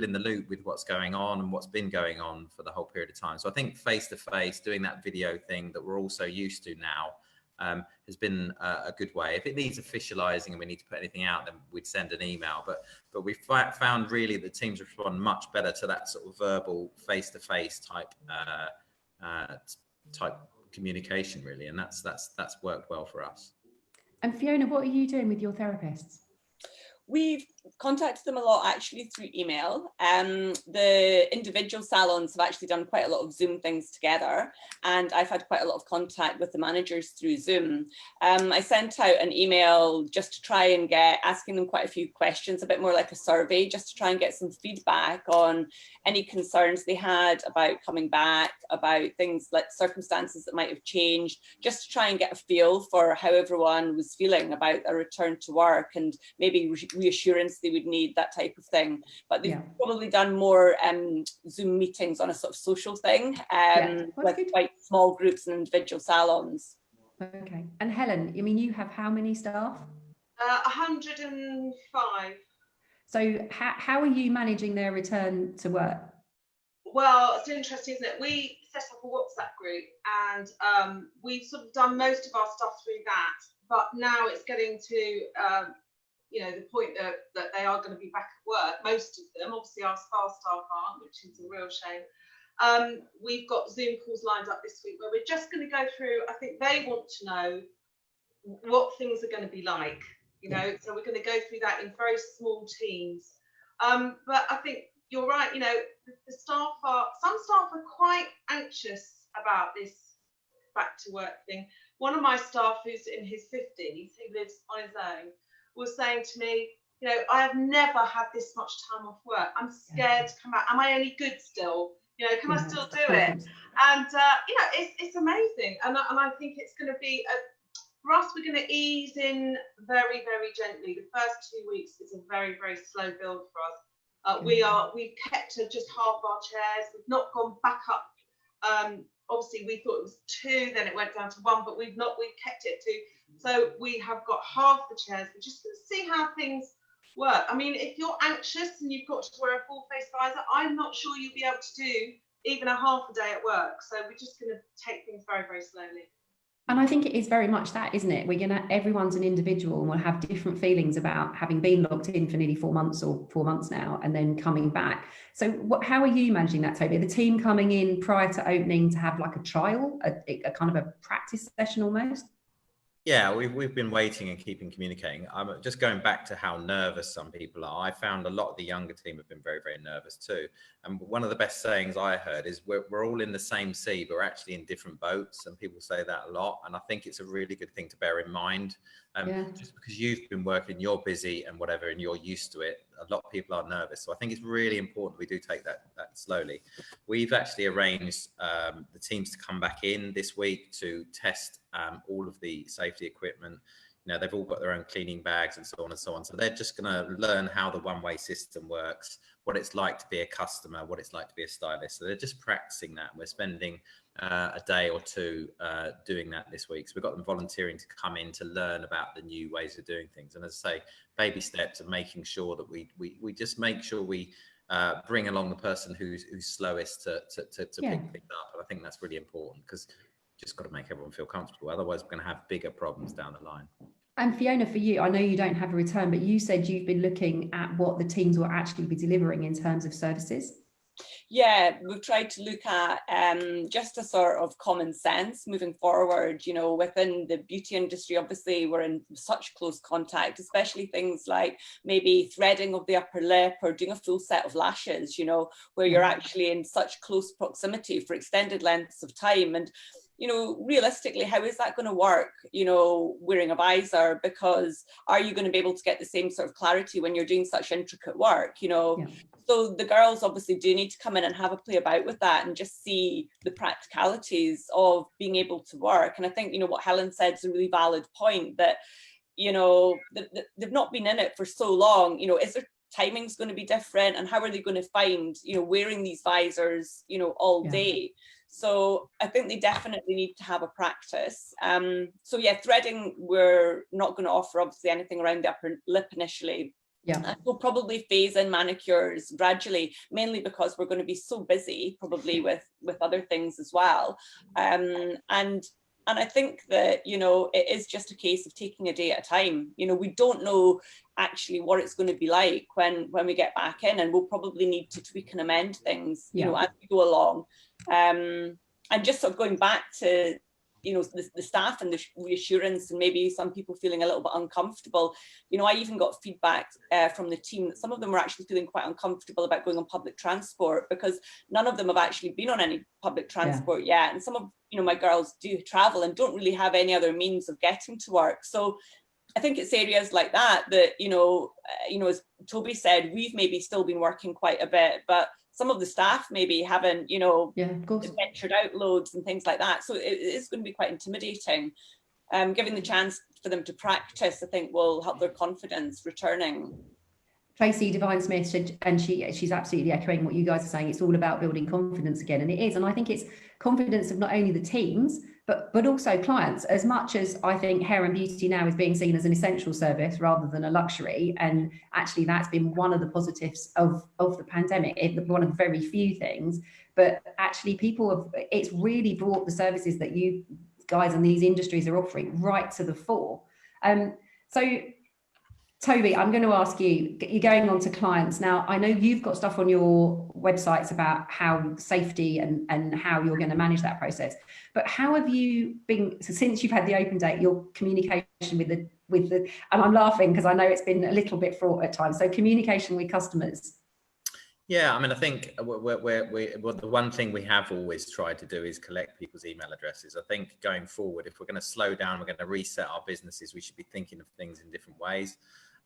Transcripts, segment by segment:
in the loop with what's going on and what's been going on for the whole period of time. So I think face-to-face, doing that video thing that we're all so used to now, has been a good way. If it needs officializing and we need to put anything out, then we'd send an email. But we found really that teams respond much better to that sort of verbal, face-to-face type communication, really, and that's worked well for us. And Fiona, what are you doing with your therapists? We've contacted them a lot actually through email. The individual salons have actually done quite a lot of Zoom things together, and I've had quite a lot of contact with the managers through Zoom. I sent out an email just to try and asking them quite a few questions, a bit more like a survey, just to try and get some feedback on any concerns they had about coming back, about things like circumstances that might have changed, just to try and get a feel for how everyone was feeling about a return to work and maybe reassurance they would need, that type of thing. But they've probably done more Zoom meetings on a sort of social thing with quite small groups and individual salons. Okay. And Helen, I mean, you have how many staff? 105. So how are you managing their return to work? Well, it's interesting, isn't it? We set up a WhatsApp group, and we've sort of done most of our stuff through that. But now it's getting to the point that they are going to be back at work. Most of them, obviously our spa staff aren't, which is a real shame. We've got Zoom calls lined up this week where we're just going to go through. I think they want to know what things are going to be like, so we're going to go through that in very small teams. But I think you're right, some staff are quite anxious about this back to work thing. One of my staff, who's in his 50s, who lives on his own, was saying to me, I have never had this much time off work. I'm scared to come back. Am I any good still? Can I still do it? And it's amazing. And I think it's going to be for us. We're going to ease in very, very gently. The first 2 weeks is a very, very slow build for us. We've kept to just half our chairs. We've not gone back up. Obviously, we thought it was 2, then it went down to 1, but we've kept it to. So we have got half the chairs. We're just going to see how things work. I mean, if you're anxious and you've got to wear a full face visor, I'm not sure you'll be able to do even a half a day at work. So we're just going to take things very, very slowly. And I think it is very much that, isn't it? Everyone's an individual and will have different feelings about having been locked in for nearly 4 months or 4 months now and then coming back. So how are you managing that, Toby? Are the team coming in prior to opening to have like a trial, a kind of a practice session almost? Yeah, we've been waiting and keeping communicating. I'm just going back to how nervous some people are. I found a lot of the younger team have been very, very nervous too. And one of the best sayings I heard is we're all in the same sea, but we're actually in different boats. And people say that a lot. And I think it's a really good thing to bear in mind. Just because you've been working, you're busy and whatever, and you're used to it, a lot of people are nervous. So I think it's really important we do take that slowly. We've actually arranged the teams to come back in this week to test all of the safety equipment. They've all got their own cleaning bags and so on and so on. So they're just going to learn how the one-way system works, what it's like to be a customer, what it's like to be a stylist. So they're just practicing that. We're spending a day or 2 doing that this week. So we've got them volunteering to come in to learn about the new ways of doing things. And as I say, baby steps and making sure that we just make sure we bring along the person who's slowest to pick things up. And I think that's really important because just got to make everyone feel comfortable. Otherwise, we're going to have bigger problems down the line. And Fiona, for you, I know you don't have a return, but you said you've been looking at what the teams will actually be delivering in terms of services. Yeah, we've tried to look at just a sort of common sense moving forward. Within the beauty industry, obviously, we're in such close contact, especially things like maybe threading of the upper lip or doing a full set of lashes, where you're actually in such close proximity for extended lengths of time. And realistically, how is that going to work, wearing a visor? Because are you going to be able to get the same sort of clarity when you're doing such intricate work, So the girls obviously do need to come in and have a play about with that and just see the practicalities of being able to work. And I think, what Helen said is a really valid point, that, they've not been in it for so long. Is their timing's going to be different? And how are they going to find, wearing these visors, all day? So I think they definitely need to have a practice. So yeah, threading, we're not going to offer obviously anything around the upper lip initially. Yeah. And we'll probably phase in manicures gradually, mainly because we're going to be so busy, probably with other things as well. And I think that, you know, it is just a case of taking a day at a time. You know, we don't know actually what it's going to be like when we get back in, and we'll probably need to tweak and amend things, you know, as we go along. And just sort of going back to, you know, the staff and the reassurance, and maybe some people feeling a little bit uncomfortable. You know, I even got feedback from the team that some of them were actually feeling quite uncomfortable about going on public transport, because none of them have actually been on any public transport yet. And some of, you know, my girls do travel and don't really have any other means of getting to work. So I think it's areas like that, you know, as Toby said, we've maybe still been working quite a bit, but some of the staff maybe haven't, you know, ventured out loads and things like that. So it is going to be quite intimidating. Giving the chance for them to practice, I think, will help their confidence returning. Tracy Devine-Smith, and she's absolutely echoing what you guys are saying. It's all about building confidence again, and it is. And I think it's confidence of not only the teams, but also clients. As much as I think hair and beauty now is being seen as an essential service rather than a luxury, and actually that's been one of the positives of the pandemic, one of the very few things. But actually, it's really brought the services that you guys in these industries are offering right to the fore. So Toby, I'm going to ask you, you're going on to clients now. I know you've got stuff on your websites about how safety and how you're going to manage that process, but how have you been, so since you've had the open date, your communication with the, and I'm laughing because I know it's been a little bit fraught at times, so communication with customers? Yeah, I mean, I think the one thing we have always tried to do is collect people's email addresses. I think going forward, if we're going to slow down, we're going to reset our businesses, we should be thinking of things in different ways.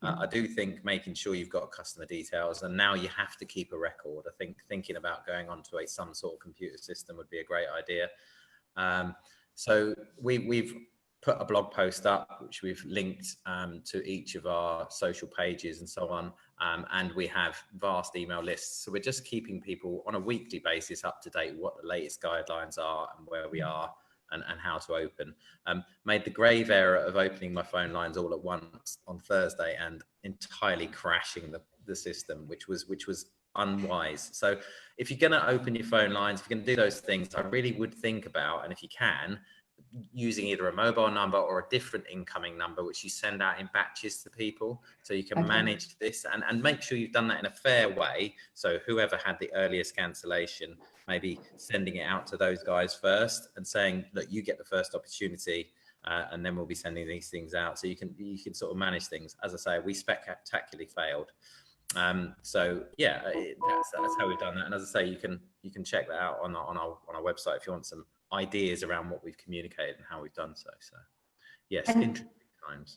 I do think making sure you've got customer details, and now you have to keep a record. I think thinking about going onto some sort of computer system would be a great idea. So we've put a blog post up, which we've linked to each of our social pages and so on. And we have vast email lists. So we're just keeping people on a weekly basis up to date, what the latest guidelines are and where we are and how to open. Made the grave error of opening my phone lines all at once on Thursday and entirely crashing the system, which was unwise. So if you're going to open your phone lines, if you're going to do those things, I really would think about, and if you can, using either a mobile number or a different incoming number, which you send out in batches to people, so you can manage this and make sure you've done that in a fair way. So whoever had the earliest cancellation, maybe sending it out to those guys first and saying, look, you get the first opportunity, and then we'll be sending these things out. So you can sort of manage things. As I say, we spectacularly failed. So yeah, that's how we've done that. And as I say, you can check that out on our website if you want some ideas around what we've communicated and how we've done so. So yes, interesting times.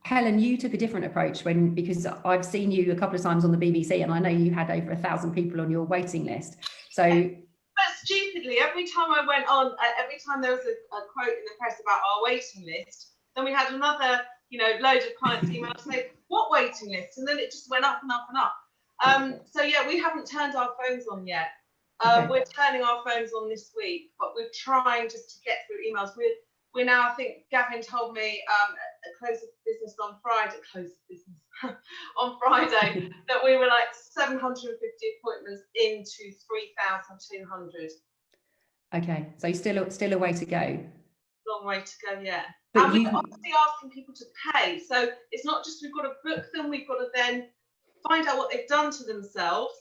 Helen, you took a different approach because I've seen you a couple of times on the BBC, and I know you had over 1,000 people on your waiting list. So, but stupidly, every time I went on, every time there was a quote in the press about our waiting list, then we had another, load of clients email to say, what waiting list? And then it just went up and up and up. So yeah, we haven't turned our phones on yet. We're turning our phones on this week, but we're trying just to get through emails. We're now, I think Gavin told me at close of business on Friday, on Friday, that we were like 750 appointments into 3,200. Okay, so still a way to go. Long way to go, yeah. But and we're obviously asking people to pay. So it's not just we've got to book them, we've got to then find out what they've done to themselves.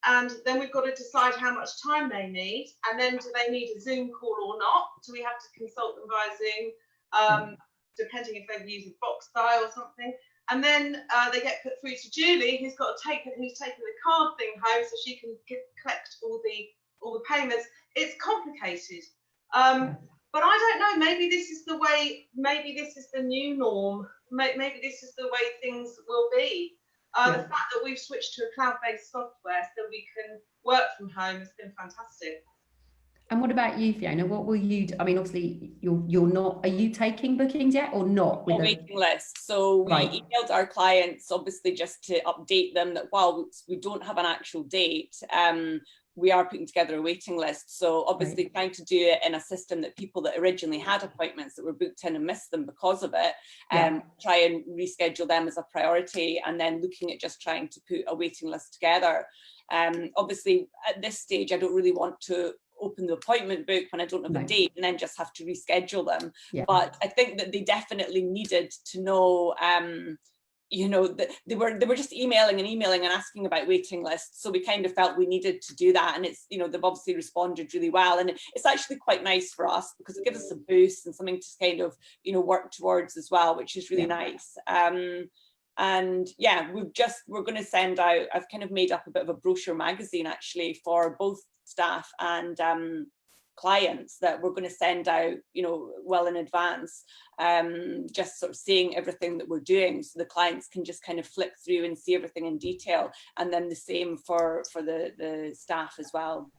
And then we've got to decide how much time they need. And then do they need a Zoom call or not? Do we have to consult them via Zoom, depending if they've used a box dial or something? And then they get put through to Julie, who's taken the card thing home so she can collect all the payments. It's complicated. But I don't know, maybe this is the way, maybe this is the new norm. Maybe this is the way things will be. The fact that we've switched to a cloud-based software so we can work from home has been fantastic. And what about you, Fiona? What will you do? I mean, obviously you're not, are you taking bookings yet or not? With a waiting list. So we Right. emailed our clients, obviously, just to update them that while we don't have an actual date, we are putting together a waiting list. So obviously trying to do it in a system that people that originally had appointments that were booked in and missed them because of it, try and reschedule them as a priority, and then looking at just trying to put a waiting list together. Obviously at this stage, I don't really want to open the appointment book when I don't have a date and then just have to reschedule them. But I think that they definitely needed to know, you know, that they were just emailing and asking about waiting lists. So we kind of felt we needed to do that. And it's, you know, they've obviously responded really well. And it's actually quite nice for us because it gives us a boost and something to kind of, you know, work towards as well, which is really nice. And yeah, we're going to send out, I've kind of made up a bit of a brochure magazine actually for both staff and clients that we're going to send out, you know, well in advance, just sort of seeing everything that we're doing, so the clients can just kind of flick through and see everything in detail, and then the same for the staff as well.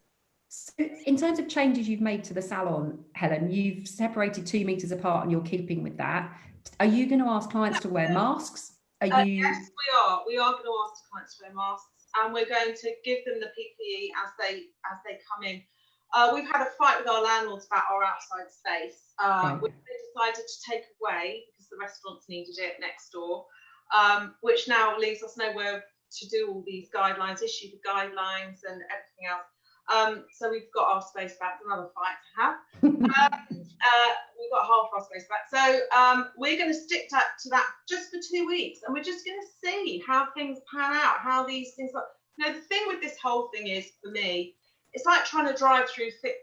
So in terms of changes you've made to the salon, Helen, you've separated 2 meters apart and you're keeping with that. Are you going to ask clients to wear masks? Are you? Yes, we are. We are going to ask clients to wear masks, and we're going to give them the PPE as they come in. We've had a fight with our landlords about our outside space, which they decided to take away because the restaurants needed it next door, which now leaves us nowhere to do all these guidelines, issue the guidelines and everything else. So we've got our space back. Another fight to have. We've got half our space back. So we're going to stick to that just for 2 weeks, and we're just going to see how things pan out, how these things look. You know, the thing with this whole thing is, for me, it's like trying to drive through thick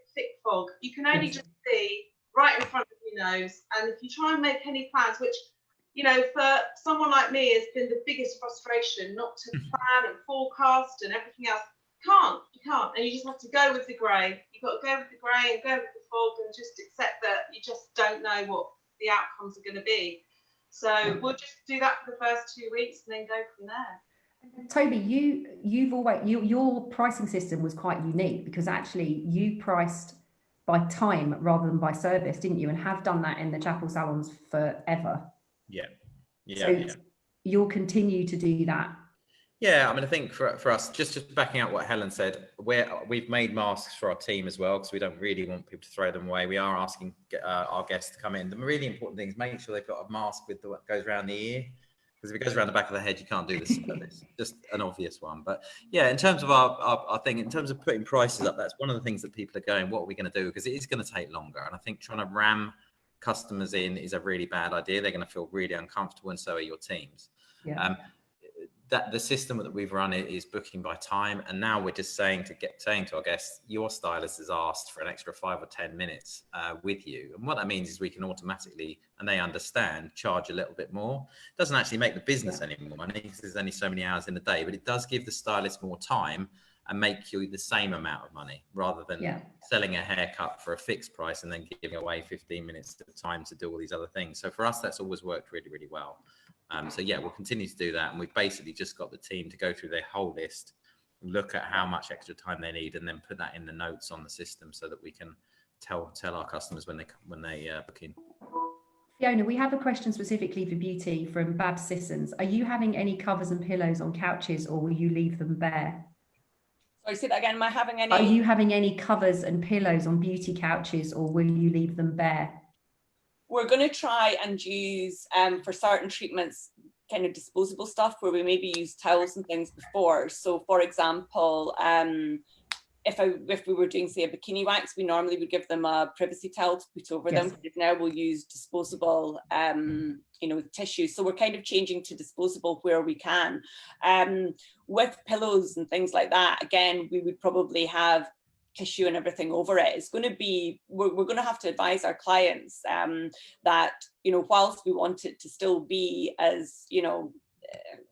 fog. You can only just see right in front of your nose, and if you try and make any plans, which, you know, for someone like me has been the biggest frustration, not to plan and forecast and everything else. You can't, and you just have to go with the grey. You've got to go with the grey and go with the fog and just accept that you just don't know what the outcomes are going to be. So we'll just do that for the first 2 weeks and then go from there. Toby, you've always your pricing system was quite unique because actually you priced by time rather than by service, didn't you? And have done that in the chapel salons forever. So you'll continue to do that. Yeah, I mean, I think for us, just backing out what Helen said, we've made masks for our team as well, because we don't really want people to throw them away. We are asking our guests to come in. The really important thing is make sure they've got a mask with what goes around the ear, because if it goes around the back of the head, you can't do the service. Just an obvious one. But yeah, in terms of our thing, in terms of putting prices up, that's one of the things that people are going, what are we going to do? Because it is going to take longer. And I think trying to ram customers in is a really bad idea. They're going to feel really uncomfortable, and so are your teams. Yeah. That the system that we've run is booking by time, and now we're just saying to our guests, your stylist has asked for an extra 5 or 10 minutes with you, and what that means is we can automatically, and they understand, charge a little bit more. It doesn't actually make the business any more money because there's only so many hours in the day, but it does give the stylist more time and make you the same amount of money, rather than selling a haircut for a fixed price and then giving away 15 minutes of time to do all these other things. So for us, that's always worked really, really well. So yeah, we'll continue to do that, and we've basically just got the team to go through their whole list, look at how much extra time they need, and then put that in the notes on the system so that we can tell our customers when they book in. Fiona, we have a question specifically for beauty from Babs Sissons. Are you having any covers and pillows on couches, or will you leave them bare? Sorry, say that again. Am I having any? Are you having any covers and pillows on beauty couches, or will you leave them bare? We're going to try and use, for certain treatments, kind of disposable stuff where we maybe used towels and things before. So, for example, if we were doing, say, a bikini wax, we normally would give them a privacy towel to put over them. Now we'll use disposable, tissue. So we're kind of changing to disposable where we can. With pillows and things like that, again, we would probably have tissue and everything over it. It's going to be, we're going to have to advise our clients that, you know, whilst we want it to still be as, you know,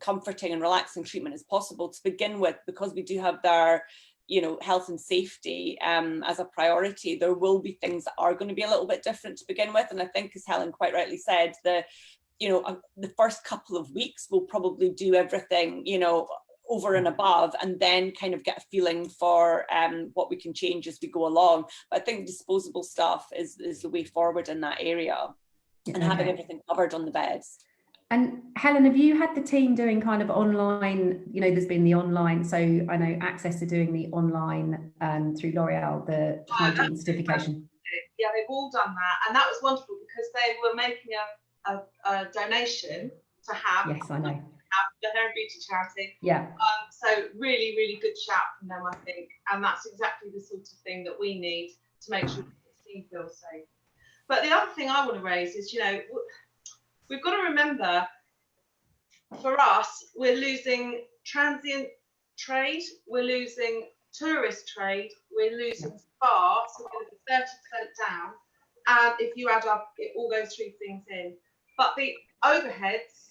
comforting and relaxing treatment as possible to begin with, because we do have their, you know, health and safety as a priority, there will be things that are going to be a little bit different to begin with. And I think, as Helen quite rightly said, the first couple of weeks we'll probably do everything, you know, over and above, and then kind of get a feeling for what we can change as we go along. But I think disposable stuff is the way forward in that area, and having everything covered on the beds. And Helen, have you had the team doing kind of online, you know, there's been the online, so I know Access are doing the online through L'Oreal, the hygiene certification. Yeah, they've all done that, and that was wonderful because they were making a donation to have. Yes, I know. Have the Hair and Beauty charity. Yeah. So really, really good shout from them, I think, and that's exactly the sort of thing that we need to make sure the team feels safe. But the other thing I want to raise is, you know, we've got to remember, for us, we're losing transient trade, we're losing tourist trade, we're losing spa, so we're going to be 30% down. And if you add up all those three things in, but the overheads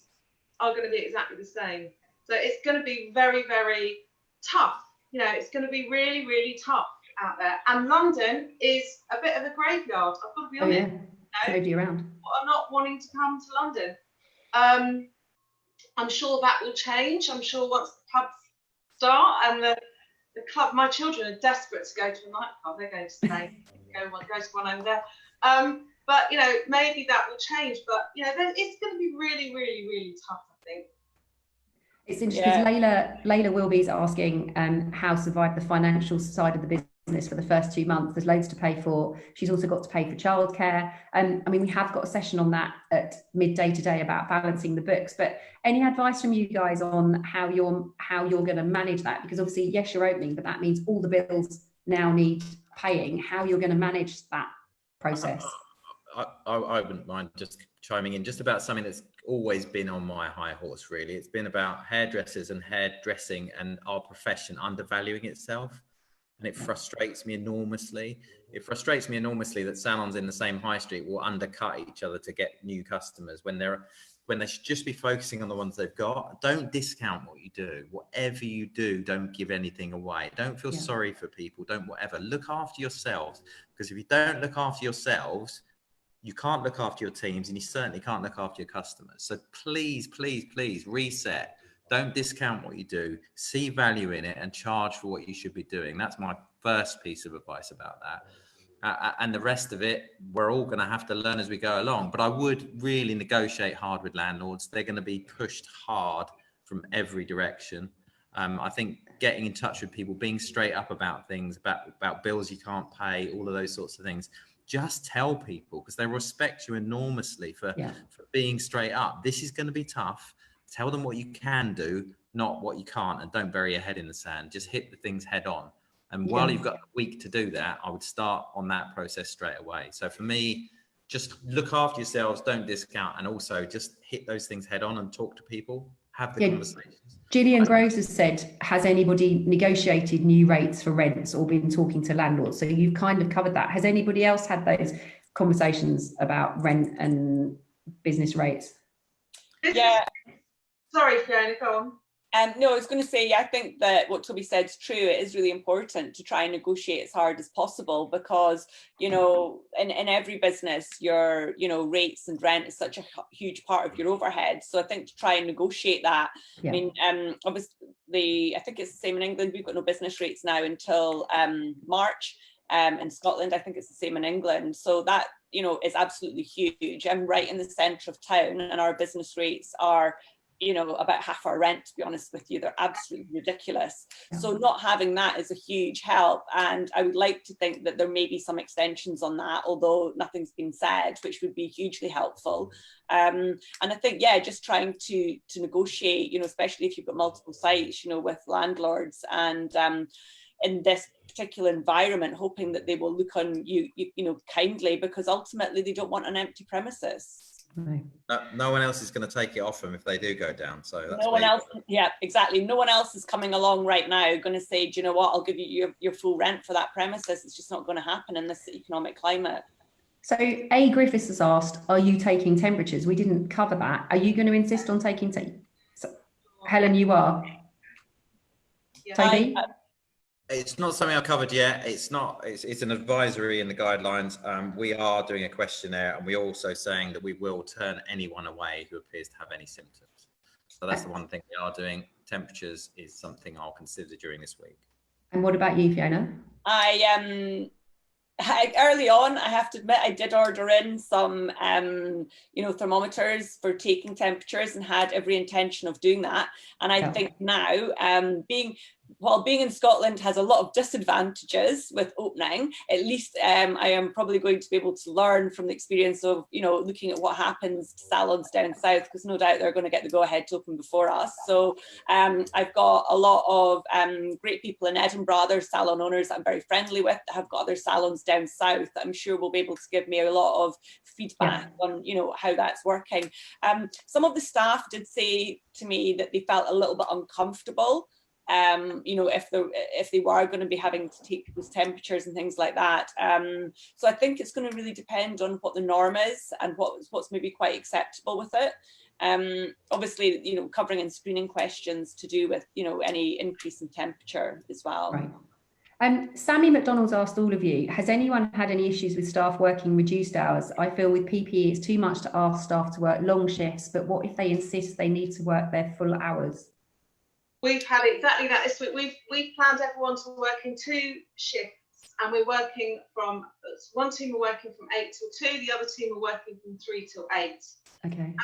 are going to be exactly the same. So it's going to be very, very tough. You know, it's going to be really, really tough out there. And London is a bit of a graveyard. I've got to be honest. Nobody around. Are not wanting to come to London. I'm sure that will change. I'm sure once the pubs start and the club, my children are desperate to go to a nightclub. They're going to stay, go to one over there. But you know, maybe that will change. But you know, it's going to be really, really, really tough, I think. It's interesting because Layla Wilby's asking how survive the financial side of the business for the first 2 months. There's loads to pay for. She's also got to pay for childcare. I mean, we have got a session on that at midday today about balancing the books. But any advice from you guys on how you're going to manage that? Because obviously, yes, you're opening, but that means all the bills now need paying. How you're going to manage that process? I wouldn't mind just chiming in just about something that's always been on my high horse, really. It's been about hairdressers and hairdressing and our profession undervaluing itself. And it frustrates me enormously. It frustrates me enormously that salons in the same high street will undercut each other to get new customers when they should just be focusing on the ones they've got. Don't discount what you do. Whatever you do, don't give anything away. Don't feel sorry for people. Don't whatever. Look after yourselves, because if you don't look after yourselves, you can't look after your teams, and you certainly can't look after your customers. So please, please, please reset. Don't discount what you do. See value in it and charge for what you should be doing. That's my first piece of advice about that. And the rest of it, we're all going to have to learn as we go along. But I would really negotiate hard with landlords. They're going to be pushed hard from every direction. I think getting in touch with people, being straight up about things, about bills you can't pay, all of those sorts of things. Just tell people, because they respect you enormously for being straight up. This is going to be tough. Tell them what you can do, not what you can't, and don't bury your head in the sand. Just hit the things head on. And while you've got a week to do that, I would start on that process straight away. So for me, just look after yourselves, don't discount, and also just hit those things head on and talk to people, have the conversations. Gillian Groves has said, has anybody negotiated new rates for rents or been talking to landlords? So you've kind of covered that. Has anybody else had those conversations about rent and business rates? Yeah. Sorry, Fiona, go on. No, I was going to say, I think that what Toby said is true. It is really important to try and negotiate as hard as possible because, you know, in every business, your, you know, rates and rent is such a huge part of your overhead. So I think to try and negotiate that, I mean, obviously, I think it's the same in England. We've got no business rates now until March. In Scotland, I think it's the same in England. So that, you know, is absolutely huge. I'm right in the centre of town and our business rates are, you know, about half our rent, to be honest with you. They're absolutely ridiculous. So not having that is a huge help. And I would like to think that there may be some extensions on that, although nothing's been said, which would be hugely helpful. And I think, just trying to negotiate, you know, especially if you've got multiple sites, you know, with landlords and in this particular environment, hoping that they will look on you, you know, kindly, because ultimately they don't want an empty premises. No one else is going to take it off them if they do go down. So that's no one else. Yeah, exactly. No one else is coming along right now going to say, do you know what? I'll give you your full rent for that premises. It's just not going to happen in this economic climate. So A. Griffiths has asked, are you taking temperatures? We didn't cover that. Are you going to insist on taking Helen, you are. Toby? It's not something I've covered yet. It's not. It's an advisory in the guidelines. We are doing a questionnaire, and we're also saying that we will turn anyone away who appears to have any symptoms. So that's the one thing we are doing. Temperatures is something I'll consider during this week. And what about you, Fiona? Early on, I have to admit, I did order in some, thermometers for taking temperatures, and had every intention of doing that. And I think now, being in Scotland has a lot of disadvantages with opening, at least I am probably going to be able to learn from the experience of, looking at what happens to salons down south, because no doubt they're going to get the go-ahead to open before us. So I've got a lot of great people in Edinburgh, other salon owners that I'm very friendly with, that have got other salons down south that I'm sure will be able to give me a lot of feedback on, how that's working. Some of the staff did say to me that they felt a little bit uncomfortable, if they were going to be having to take people's temperatures and things like that. So I think it's going to really depend on what the norm is and what's maybe quite acceptable with it. Obviously, covering and screening questions to do with, any increase in temperature as well. Right. Sammy McDonald's asked all of you, has anyone had any issues with staff working reduced hours? I feel with PPE it's too much to ask staff to work long shifts, but what if they insist they need to work their full hours? We've had exactly that this week. We've planned everyone to work in 2 shifts, and we're working from, one team are working from 8 till 2, the other team are working from 3 till 8. Okay. And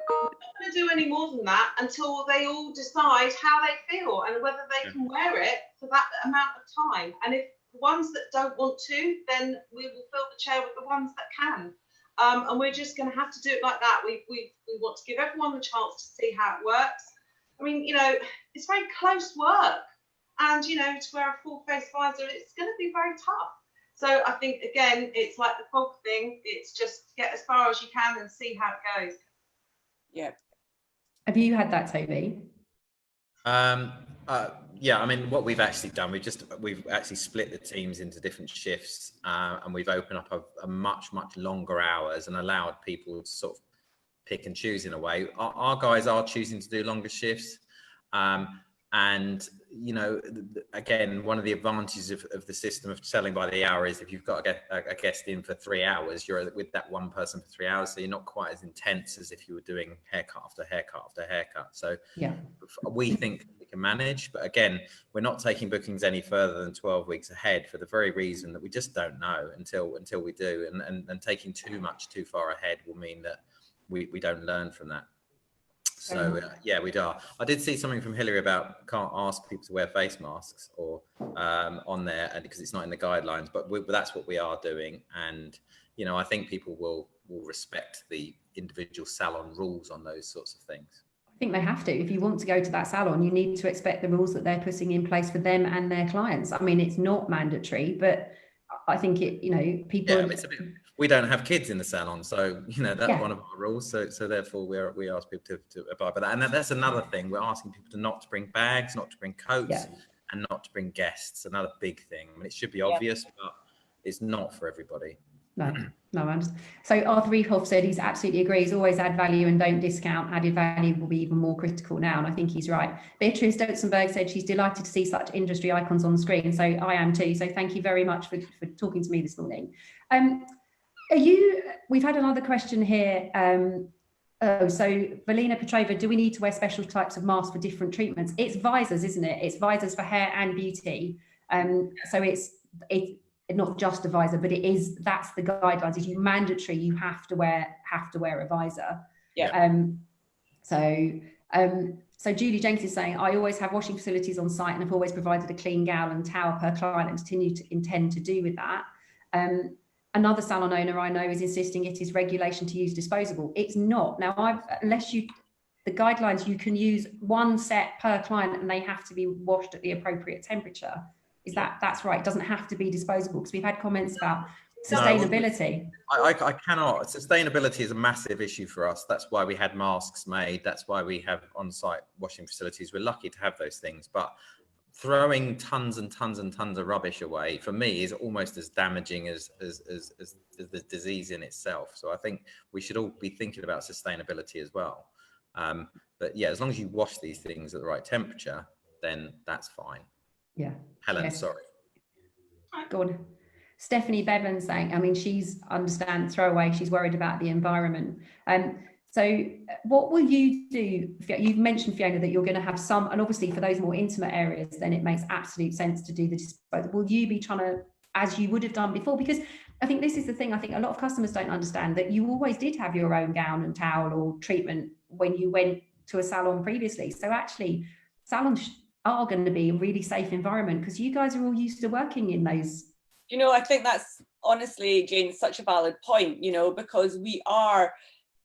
we're not going to do any more than that until they all decide how they feel and whether they can wear it for that amount of time. And if the ones that don't want to, then we will fill the chair with the ones that can. And we're just going to have to do it like that. We want to give everyone the chance to see how it works. I mean, it's very close work, and, to wear a full face visor, it's going to be very tough. So I think, again, it's like the fog thing. It's just get as far as you can and see how it goes. Yeah. Have you had that, Toby? Yeah, I mean, what we've actually done, we've actually split the teams into different shifts, and we've opened up a much longer hours and allowed people to sort of pick and choose in a way. Our guys are choosing to do longer shifts, and again, one of the advantages of the system of selling by the hour is if you've got a guest in for 3 hours, you're with that one person for 3 hours, so you're not quite as intense as if you were doing haircut after haircut after haircut. So yeah, we think we can manage, but again, we're not taking bookings any further than 12 weeks ahead for the very reason that we just don't know until we do, and taking too far ahead will mean that we don't learn from that. So yeah, we are. I did see something from Hillary about can't ask people to wear face masks or on there, and because it's not in the guidelines, but that's what we are doing. And I think people will respect the individual salon rules on those sorts of things. I think they have to. If you want to go to that salon, you need to expect the rules that they're putting in place for them and their clients. I mean, it's not mandatory, but I think people. Yeah, it's a bit. We don't have kids in the salon, so that's one of our rules. So therefore, we ask people to abide by that. And that's another thing. We're asking people to not to bring bags, not to bring coats, and not to bring guests. Another big thing. I mean, it should be obvious, but it's not for everybody. No, I understand. So Arthur Rehoff said he's absolutely agrees. Always add value and don't discount. Added value will be even more critical now, and I think he's right. Beatrice Stotzenberg said she's delighted to see such industry icons on the screen. So I am too. So thank you very much for talking to me this morning. We've had another question here. So Valina Petrova, do we need to wear special types of masks for different treatments? It's visors, isn't it? It's visors for hair and beauty. So it's not just a visor, but that's the guidelines. Is you mandatory, you have to wear a visor. Yeah. So Julie Jenkins is saying, I always have washing facilities on site and have always provided a clean gown and towel per client and continue to intend to do with that. Another salon owner I know is insisting it is regulation to use disposable. It's not. Now, the guidelines, you can use one set per client and they have to be washed at the appropriate temperature. That's right? It doesn't have to be disposable, because we've had comments about sustainability. I cannot. Sustainability is a massive issue for us. That's why we had masks made. That's why we have on-site washing facilities. We're lucky to have those things, but throwing tons and tons and tons of rubbish away for me is almost as damaging as the disease in itself. So I think we should all be thinking about sustainability as well. But yeah, as long as you wash these things at the right temperature, then that's fine. Yeah. Helen, sorry. Go on. Stephanie Bevan saying, I mean, she's throwaway, she's worried about the environment. So what will you do? You've mentioned, Fiona, that you're going to have some, and obviously for those more intimate areas, then it makes absolute sense to do the disposable. Will you be trying to, as you would have done before? Because I think this is the thing, I think a lot of customers don't understand, that you always did have your own gown and towel or treatment when you went to a salon previously. So actually salons are going to be a really safe environment because you guys are all used to working in those. You know, I think that's honestly, Jane, such a valid point, you know, because we are,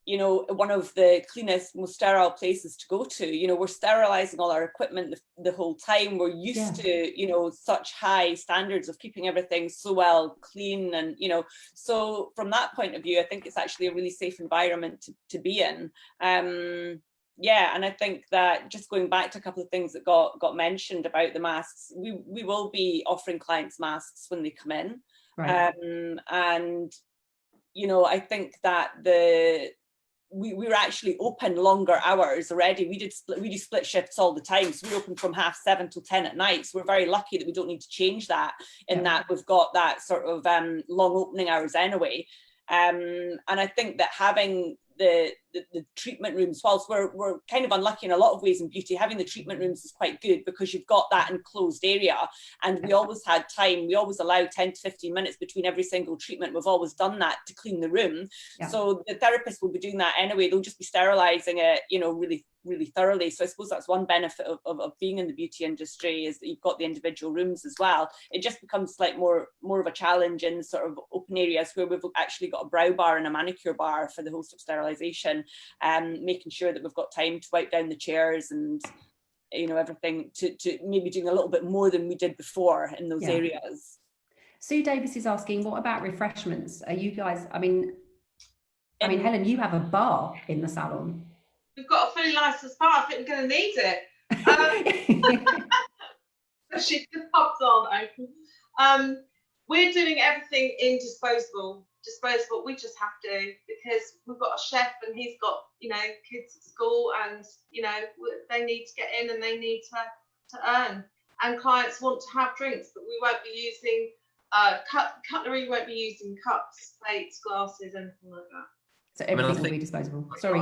you know, one of the cleanest, most sterile places to go to. You know, we're sterilizing all our equipment the whole time. We're used to, you know, such high standards of keeping everything so well clean. And, you know, so from that point of view, I think it's actually a really safe environment to be in. Yeah, and I think that just going back to a couple of things that got mentioned about the masks, we will be offering clients masks when they come in. Right. And, you know, I think that we were actually open longer hours already. We do split shifts all the time. So we're open from 7:30 till 10 at night. So we're very lucky that we don't need to change that, in that we've got that sort of long opening hours anyway. And I think that having the treatment rooms, whilst we're kind of unlucky in a lot of ways in beauty, having the treatment rooms is quite good because you've got that enclosed area, and we always had time. We always allow 10 to 15 minutes between every single treatment. We've always done that to clean the room. So the therapist will be doing that anyway. They'll just be sterilizing it, you know, really thoroughly. So I suppose that's one benefit of being in the beauty industry, is that you've got the individual rooms as well. It just becomes like more of a challenge in sort of open areas where we've actually got a brow bar and a manicure bar for the whole of sterilization, making sure that we've got time to wipe down the chairs and, you know, everything, to maybe doing a little bit more than we did before in those areas. Sue Davis is asking, what about refreshments? Are you guys, I mean, Helen, you have a bar in the salon. We've got a fully licensed bar. I think we're going to need it. Especially if the pub's aren't open. We're doing everything in disposable. We just have to, because we've got a chef and he's got, you know, kids at school, and, you know, they need to get in and they need to earn. And clients want to have drinks, but we won't be using cutlery. We won't be using cups, plates, glasses, anything like that. So everything will be disposable. Sorry,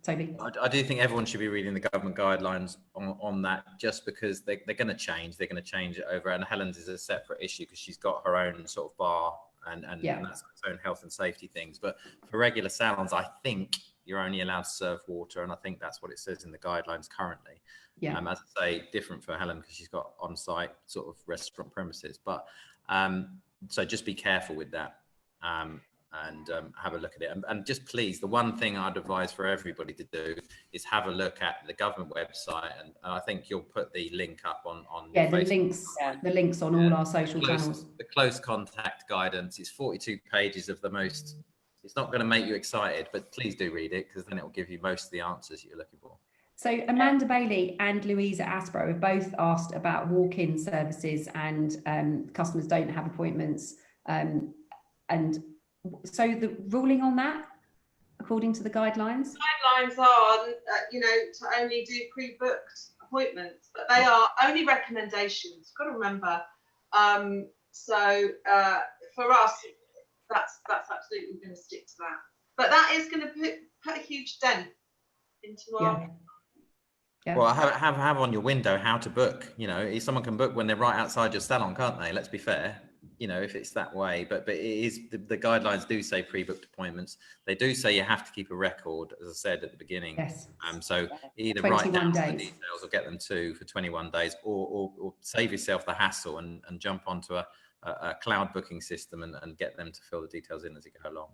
Toby. I do think everyone should be reading the government guidelines on that, just because they're going to change. They're going to change it over. And Helen's is a separate issue because she's got her own sort of bar and that's its own health and safety things. But for regular salons, I think you're only allowed to serve water. And I think that's what it says in the guidelines currently. Yeah. As I say, different for Helen because she's got on-site sort of restaurant premises. But so just be careful with that. And have a look at it. And just please, the one thing I'd advise for everybody to do is have a look at the government website. And I think you'll put the link up on Facebook. the links on all our social channels. The close contact guidance is 42 pages of the most, it's not going to make you excited, but please do read it, because then it will give you most of the answers you're looking for. So Amanda Bailey and Louisa Aspro have both asked about walk-in services and customers don't have appointments. And so the ruling on that, according to the guidelines? The guidelines are, you know, to only do pre-booked appointments, but they are only recommendations. You've got to remember. So for us, that's absolutely going to stick to that. But that is going to put a huge dent into our. Yeah. Well, have on your window how to book. You know, someone can book when they're right outside your salon, can't they? Let's be fair. You know, if it's that way, but it is, the guidelines do say pre-booked appointments. They do say you have to keep a record, as I said at the beginning. Yes. So either write down the details or get them for 21 days, or save yourself the hassle and jump onto a cloud booking system and get them to fill the details in as you go along.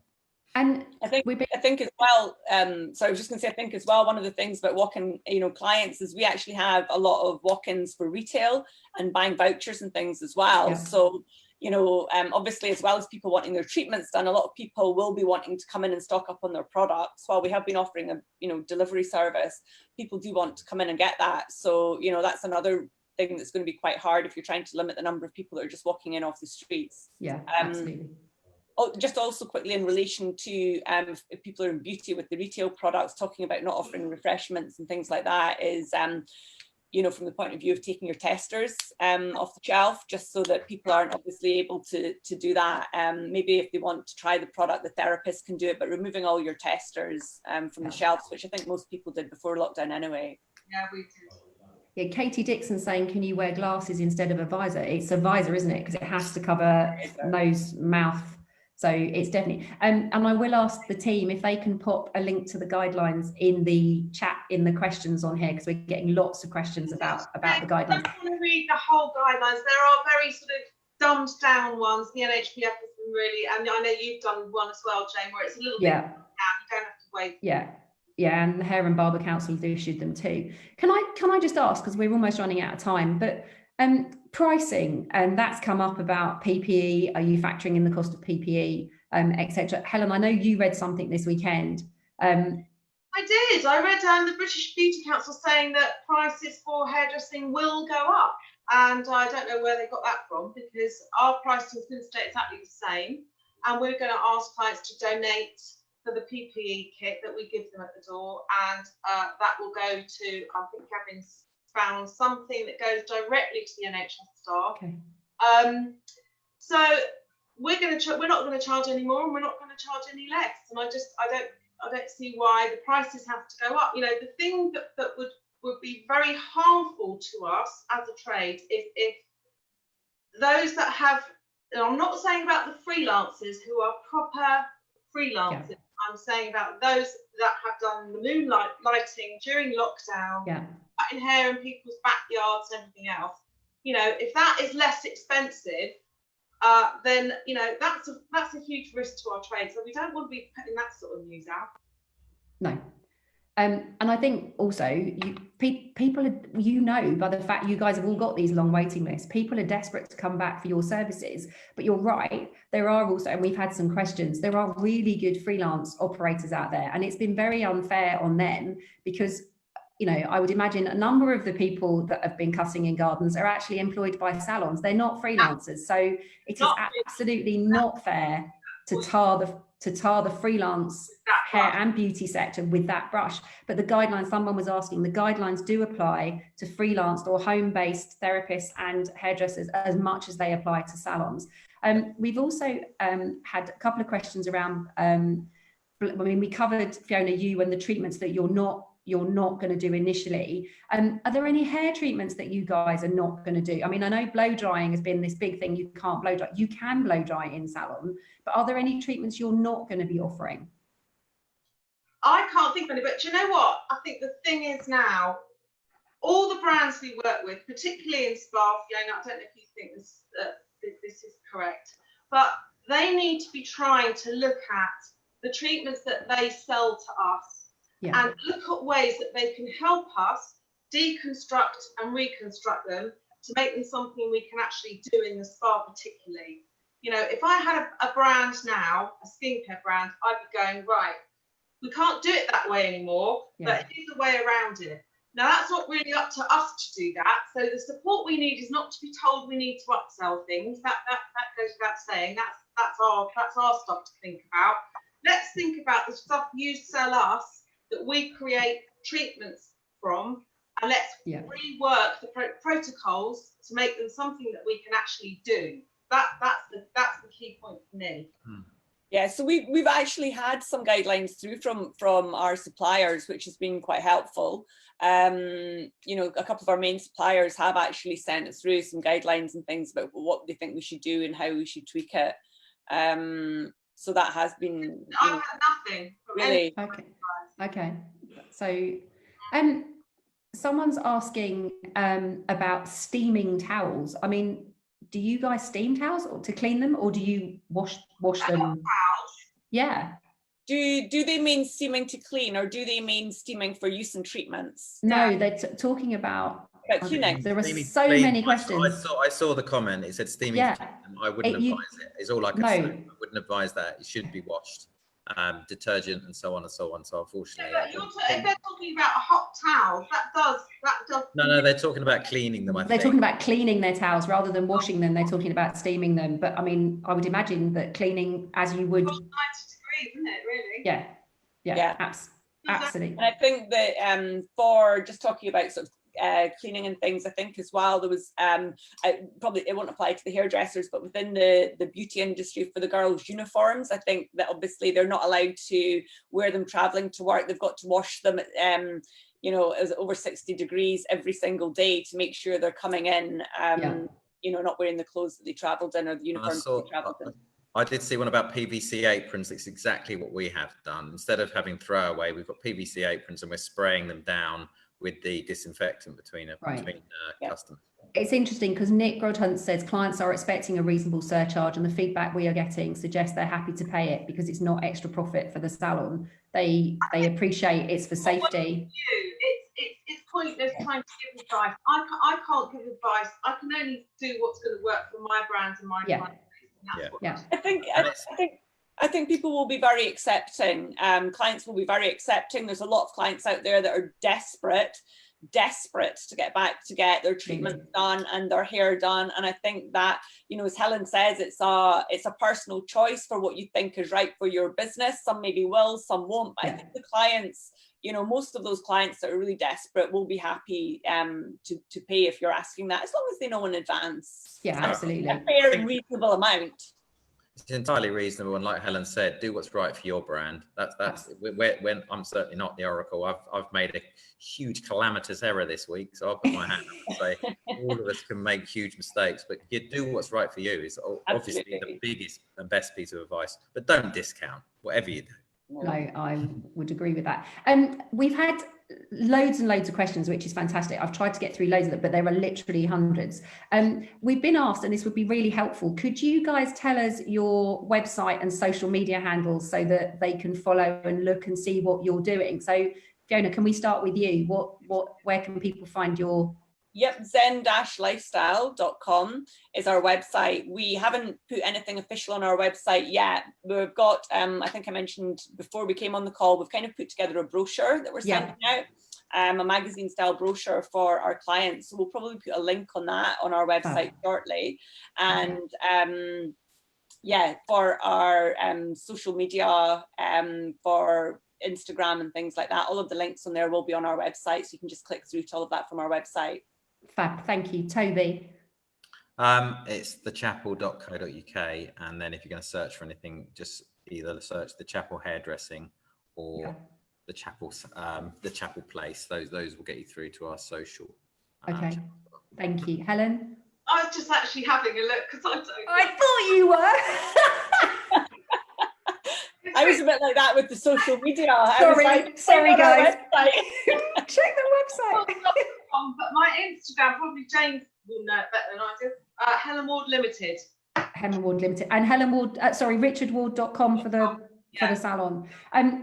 And I think as well, so I was just going to say, I think as well, one of the things about walk-in, you know, clients is we actually have a lot of walk-ins for retail and buying vouchers and things as well. Yeah. So, you know, obviously, as well as people wanting their treatments done, a lot of people will be wanting to come in and stock up on their products. While we have been offering a, you know, delivery service, people do want to come in and get that. So, you know, that's another thing that's going to be quite hard if you're trying to limit the number of people that are just walking in off the streets. Yeah, absolutely. Just also quickly in relation to if people are in beauty with the retail products, talking about not offering refreshments and things like that, is you know, from the point of view of taking your testers off the shelf, just so that people aren't obviously able to do that. Maybe if they want to try the product, the therapist can do it, but removing all your testers from the shelves, which I think most people did before lockdown anyway. Yeah, we did. Yeah, Katie Dixon saying, can you wear glasses instead of a visor? It's a visor, isn't it? Because it has to cover nose, mouth. So it's definitely, and I will ask the team if they can pop a link to the guidelines in the chat, in the questions on here, because we're getting lots of questions about the guidelines. I don't want to read the whole guidelines. There are very sort of dumbed down ones. The NHBF has been really, and I know you've done one as well, Jane, where it's a little bit down. You don't have to wait. Yeah, and the Hair and Barber Council have issued them too. Can I just ask, because we're almost running out of time, but pricing, and that's come up about PPE. Are you factoring in the cost of PPE, etc.? Helen, I know you read something this weekend. I did. I read the British Beauty Council saying that prices for hairdressing will go up, and I don't know where they got that from, because our pricing is going to stay exactly the same, and we're going to ask clients to donate for the PPE kit that we give them at the door, and that will go to, I think Gavin's found something that goes directly to the NHS staff. Okay. So we're not going to charge any more, and we're not going to charge any less. And I don't see why the prices have to go up. You know, the thing that would be very harmful to us as a trade is if those that and I'm not saying about the freelancers who are proper freelancers. Yeah. I'm saying about those that have done the moonlight lighting during lockdown, cutting hair in people's backyards and everything else. You know, if that is less expensive, then you know that's a huge risk to our trade. So we don't want to be putting that sort of news out. No. And I think also people are, you know, by the fact you guys have all got these long waiting lists, people are desperate to come back for your services. But you're right, there are also, and we've had some questions, there are really good freelance operators out there, and it's been very unfair on them because, you know, I would imagine a number of the people that have been cutting in gardens are actually employed by salons. They're not freelancers. So it is absolutely not fair to tar the freelance hair and beauty sector with that brush. But the guidelines, someone was asking, the guidelines do apply to freelance or home-based therapists and hairdressers as much as they apply to salons. We've also had a couple of questions around, I mean, we covered, Fiona, you and the treatments that you're not going to do initially. Are there any hair treatments that you guys are not going to do? I mean, I know blow drying has been this big thing. You can't blow dry. You can blow dry in salon, but are there any treatments you're not going to be offering? I can't think of any, but you know what? I think the thing is now, all the brands we work with, particularly in spa, Fiona, I don't know if you think this is correct, but they need to be trying to look at the treatments that they sell to us. Yeah. And look at ways that they can help us deconstruct and reconstruct them to make them something we can actually do in the spa particularly. You know, if I had a brand now, a skincare brand, I'd be going, right, we can't do it that way anymore, but here's a way around it. Now, that's not really up to us to do that. So the support we need is not to be told we need to upsell things. That goes without saying. That's our stuff to think about. Let's think about the stuff you sell us that we create treatments from, and let's rework the protocols to make them something that we can actually do. That's the key point for me. Yeah, so we've actually had some guidelines through from our suppliers, which has been quite helpful. You know, a couple of our main suppliers have actually sent us through some guidelines and things about what they think we should do and how we should tweak it. So that has been. I've had nothing. Really. Okay. So, someone's asking about steaming towels. I mean, do you guys steam towels to clean them, or do you wash them? Yeah. Do they mean steaming to clean, or do they mean steaming for use in treatments? No, they're talking about cleaning. There are so many questions. I saw the comment. It said steaming. Yeah. I wouldn't advise it. It's all I can say. I wouldn't advise that. It should be washed. Detergent and so on and so on. So unfortunately, if they're talking about a hot towel, that does. No, they're talking about cleaning them. They're talking about cleaning their towels rather than washing them. They're talking about steaming them. But I mean, I would imagine that cleaning, as you would. 90 degrees, isn't it? Really? Yeah. Absolutely. And I think that for just talking about sort of cleaning and things, I think as well. There was probably, it won't apply to the hairdressers, but within the beauty industry for the girls' uniforms, I think that obviously they're not allowed to wear them traveling to work. They've got to wash them you know, it was over 60 degrees every single day to make sure they're coming in, you know, not wearing the clothes that they travelled in or the uniforms that they travelled in. I did see one about PVC aprons. It's exactly what we have done. Instead of having throwaway, we've got PVC aprons and we're spraying them down with the disinfectant between customers. It's interesting because Nick Grodhunt says clients are expecting a reasonable surcharge, and the feedback we are getting suggests they're happy to pay it because it's not extra profit for the salon. They appreciate it's for safety. It's pointless trying to give advice. I can't give advice. I can only do what's going to work for my brand and my client. I think people will be very accepting. Clients will be very accepting. There's a lot of clients out there that are desperate to get back to get their treatment done and their hair done. And I think that, you know, as Helen says, it's a personal choice for what you think is right for your business. Some maybe will, some won't. But I think the clients, you know, most of those clients that are really desperate will be happy to pay if you're asking that, as long as they know in advance. Yeah, absolutely. A fair and reasonable amount. It's entirely reasonable, and like Helen said, do what's right for your brand. That's when I'm certainly not the oracle. I've made a huge calamitous error this week, so I'll put my hand up and say all of us can make huge mistakes, but you do what's right for you is obviously the biggest and best piece of advice. But don't discount whatever you do. No, I would agree with that. We've had loads and loads of questions, which is fantastic. I've tried to get through loads of them, but there are literally hundreds. We've been asked, and this would be really helpful, could you guys tell us your website and social media handles so that they can follow and look and see what you're doing? So Fiona, can we start with you? Where can people find your... Yep, zen-lifestyle.com is our website. We haven't put anything official on our website yet. We've got, I think I mentioned before we came on the call, we've kind of put together a brochure that we're sending out, a magazine style brochure for our clients. So we'll probably put a link on that on our website shortly. And for our social media, for Instagram and things like that, all of the links on there will be on our website. So you can just click through to all of that from our website. Fab, thank you. Toby? It's thechapel.co.uk, and then if you're going to search for anything, just either search the Chapel hairdressing or the Chapel place. Those will get you through to our social. Okay, thank you. Helen? I was just actually having a look because I thought you were. I was a bit like that with the social media. Sorry guys. Check the website. But my Instagram, probably James will know it better than I do. Helen Ward Limited. Helen Ward Limited. And Helen Ward, richardward.com for the salon.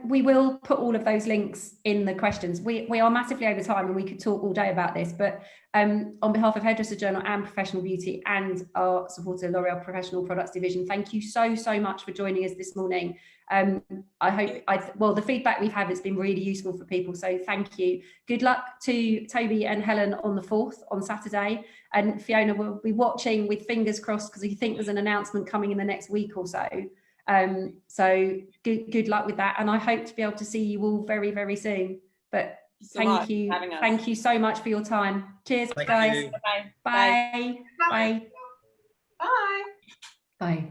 We will put all of those links in the questions. We are massively over time and we could talk all day about this, but on behalf of Hairdresser Journal and Professional Beauty and our supporter L'Oreal Professional Products Division, thank you so much for joining us this morning. I hope the feedback we've had has been really useful for people, so thank you. Good luck to Toby and Helen on the 4th on Saturday, and Fiona will be watching with fingers crossed because we think there's an announcement coming in the next week or so. So good luck with that, and I hope to be able to see you all very, very soon. But thank you so much for your time. Cheers, guys. Bye. Bye. Bye. Bye.